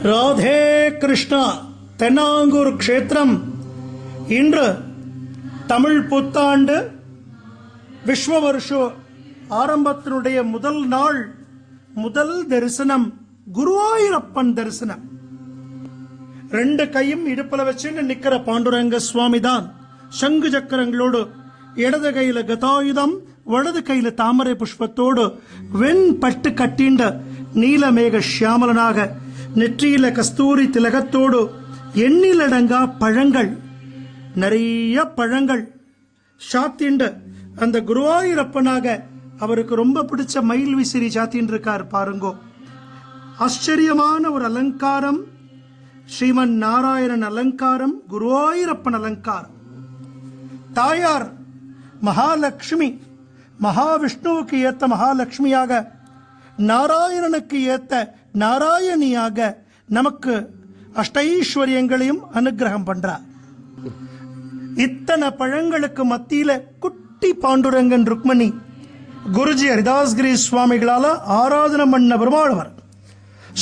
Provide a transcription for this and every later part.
ராதே கிருஷ்ணா. தென்னாங்கூர் க்ஷேத்திரம் இன்று தமிழ் புத்தாண்டு விஸ்வ வருஷ ஆரம்பத்தினுடைய முதல் நாள், முதல் தரிசனம் குருவாயூரப்பன் தரிசனம். ரெண்டு கையும் இடுப்புல வச்சுன்னு நிக்கிற பாண்டுரங்க சுவாமி தான் சங்கு சக்கரங்களோடு, இடது கையில கதாயுதம், வலது கையில தாமரை புஷ்பத்தோடு, வெண் பட்டு கட்டிண்ட நீலமேக ஷியாமலனாக, நெற்றியில கஸ்தூரி திலகத்தோடு, எண்ணிலடங்கா பழங்கள், நிறைய பழங்கள் சாத்திண்டு அந்த குருவாயூரப்பனாக அவருக்கு ரொம்ப பிடிச்ச மயில் விசிறி சாத்தின்னு இருக்கார் பாருங்கோ. ஆச்சரியமான ஒரு அலங்காரம், ஸ்ரீமன் நாராயணன் அலங்காரம், குருவாயூரப்பன் அலங்காரம். தாயார் மகாலட்சுமி, மகாவிஷ்ணுவுக்கு ஏத்த மகாலட்சுமியாக, நாராயணனுக்கு ஏத்த நாராயணியாக நமக்கு அஷ்டைஸ்வரியங்களையும் அனுகிரகம் பண்றார். இத்தனை பழங்களுக்கு மத்தியில குட்டி பாண்டுரங்கன் ருக்மணி குருஜி ஹரிதாஸ்கிரி சுவாமிகளால ஆராதனை பண்ண பெருமாளவர்.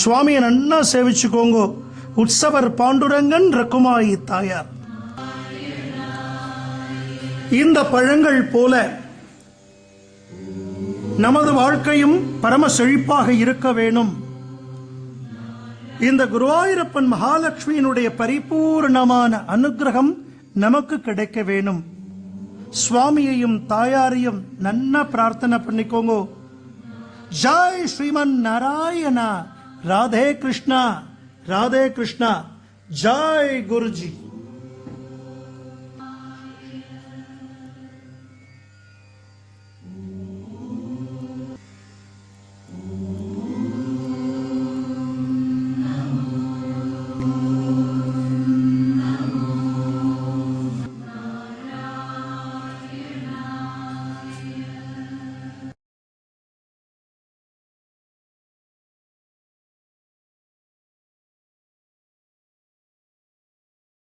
சுவாமியை நன்னா சேவிச்சுக்கோங்க. உற்சவர் பாண்டுரங்கன் ரகுமாயி தாயார். இந்த பழங்கள் போல நமது வாழ்க்கையும் பரம செழிப்பாக இருக்க வேணும். இந்த குருவாயூரப்பன் மகாலட்சுமியினுடைய பரிபூர்ணமான அனுகிரகம் நமக்கு கிடைக்க வேணும். சுவாமியையும் தாயாரையும் நன்னா பிரார்த்தனை பண்ணிக்கோங்க. ஜெய் ஸ்ரீமன் நாராயணா. ராதே கிருஷ்ணா, ராதே கிருஷ்ணா. ஜெய் குருஜி.